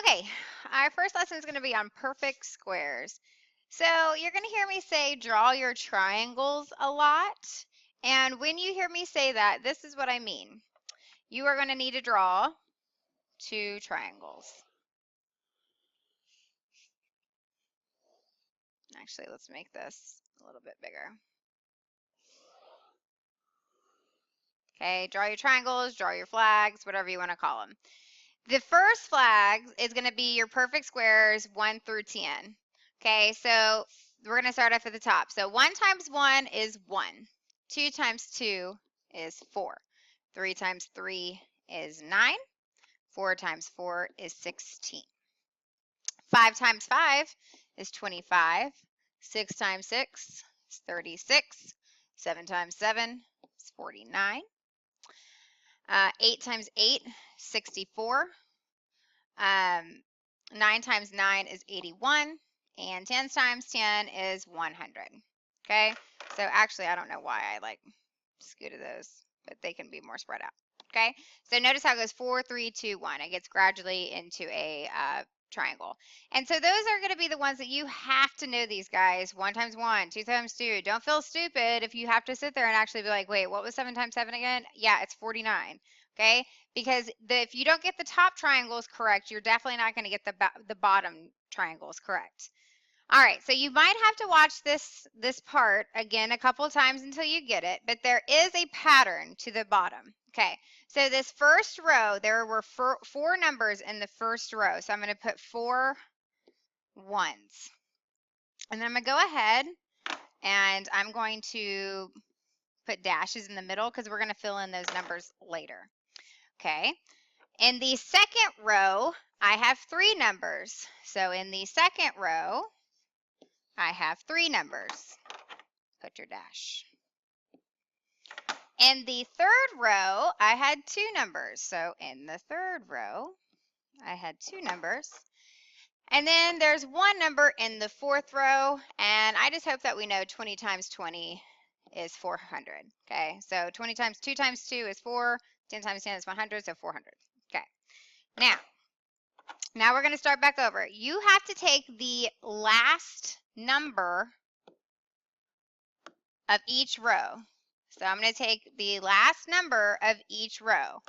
Okay, our first lesson is going to be on perfect squares. So you're going to hear me say draw your triangles a lot. And when you hear me say that, this is what I mean. You are going to need to draw two triangles. Actually, let's make this a little bit bigger. Okay, draw your triangles, draw your flags, whatever you want to call them. The first flag is going to be your perfect squares 1 through 10. Okay, so we're going to start off at the top. So 1 times 1 is 1. 2 times 2 is 4. 3 times 3 is 9. 4 times 4 is 16. 5 times 5 is 25. 6 times 6 is 36. 7 times 7 is 49. 8 times 8, 64. 9 times 9 is 81, and 10 times 10 is 100. Okay, so actually, I don't know why I like scooted those, but they can be more spread out. Okay, so notice how it goes 4, 3, 2, 1. It gets gradually into a triangle. And so those are going to be the ones that you have to know these guys. 1 times 1, 2 times 2. Don't feel stupid if you have to sit there and actually be like, wait, what was 7 times 7 again? Yeah, it's 49. Okay, because if you don't get the top triangles correct, you're definitely not going to get the bottom triangles correct. All right, so you might have to watch this part again a couple of times until you get it, but there is a pattern to the bottom. Okay, so this first row, there were four numbers in the first row, so I'm going to put 4 ones. And then I'm going to go ahead and I'm going to put dashes in the middle because we're going to fill in those numbers later. Okay, in the second row, I have 3 numbers. So in the second row, I have 3 numbers. Put your dash. In the third row, I had 2 numbers. So in the third row, I had 2 numbers. And then there's 1 number in the fourth row, and I just hope that we know 20 times 20 is 400. Okay, so 20 times 2 times 2 is 4, 10 times 10 is 100, so 400. Okay, now we're going to start back over. You have to take the last number of each row. So I'm going to take the last number of each row.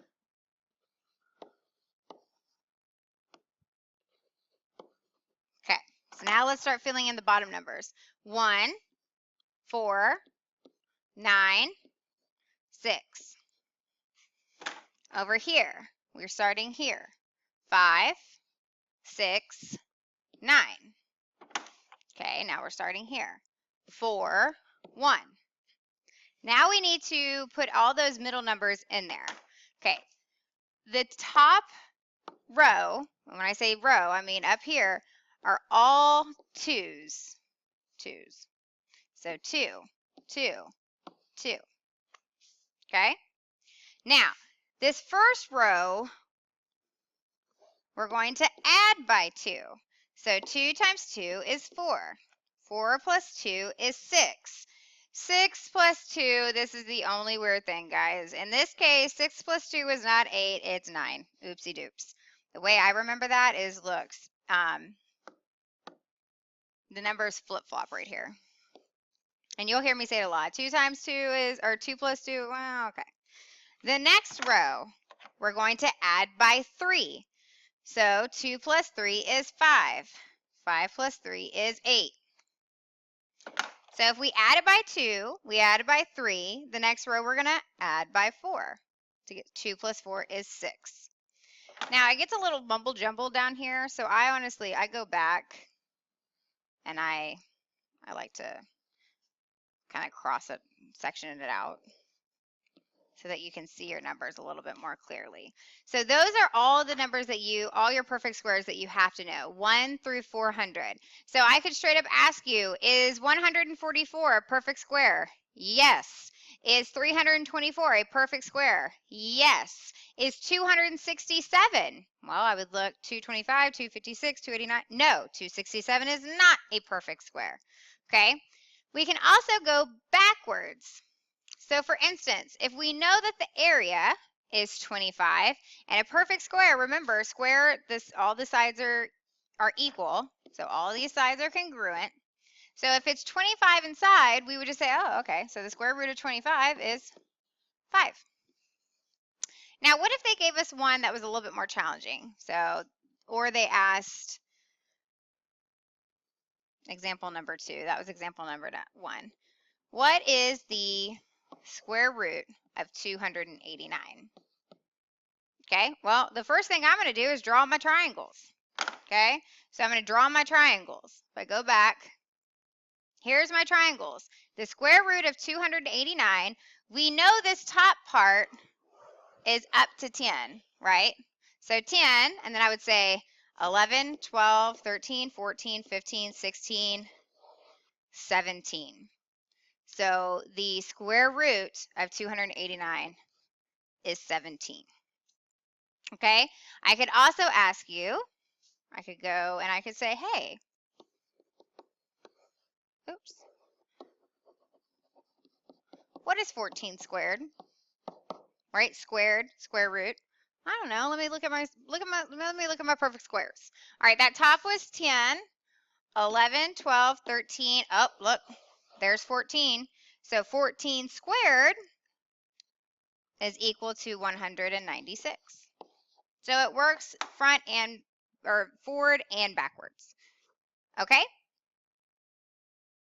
Okay, so now let's start filling in the bottom numbers. 1, 4, 9, 6. Over here, we're starting here. 5, 6, 9. Okay, now we're starting here. 4, 1. Now we need to put all those middle numbers in there. Okay, the top row, when I say row, I mean up here, are all 2s. 2s. So 2, 2, 2. Okay? Now, this first row, we're going to add by 2. So 2 times 2 is 4. 4 plus 2 is 6. 6 plus 2, this is the only weird thing, guys. In this case, 6 plus 2 is not 8, it's 9. Oopsie doops. The way I remember that is, look, the numbers flip-flop right here. And you'll hear me say it a lot. 2 times 2 is, or 2 plus 2, well, okay. The next row, we're going to add by 3. So 2 plus 3 is 5. 5 plus 3 is 8. So if we add it by 2, we add it by 3, the next row we're going to add by 4. To get 2 plus 4 is 6. Now it gets a little mumble jumble down here, so I go back and I like to kind of cross it, section it out so that you can see your numbers a little bit more clearly. So those are all the numbers that all your perfect squares that you have to know, 1 through 400. So I could straight up ask you, is 144 a perfect square? Yes. Is 324 a perfect square? Yes. Is 267? Well, I would look 225, 256, 289. No, 267 is not a perfect square. Okay? We can also go backwards. So for instance, if we know that the area is 25. And a perfect square, remember, square, all the sides are equal. So all these sides are congruent. So if it's 25 inside, we would just say, oh, okay, so the square root of 25 is 5. Now, what if they gave us one that was a little bit more challenging? So, or they asked, example number 2, that was example number 1. What is the square root of 289? Okay, well, the first thing I'm going to do is draw my triangles. Okay, so I'm going to draw my triangles. If I go back, here's my triangles. The square root of 289, we know this top part is up to 10, right? So 10, and then I would say 11, 12, 13, 14, 15, 16, 17. So the square root of 289 is 17. Okay, I could also ask you, I could go and I could say, hey, oops, what is 14 squared? Right, squared, square root. I don't know. Let me look at my perfect squares. All right, that top was 10, 11, 12, 13. Oh, look, there's 14. So 14 squared is equal to 196. So it works front and or forward and backwards. Okay?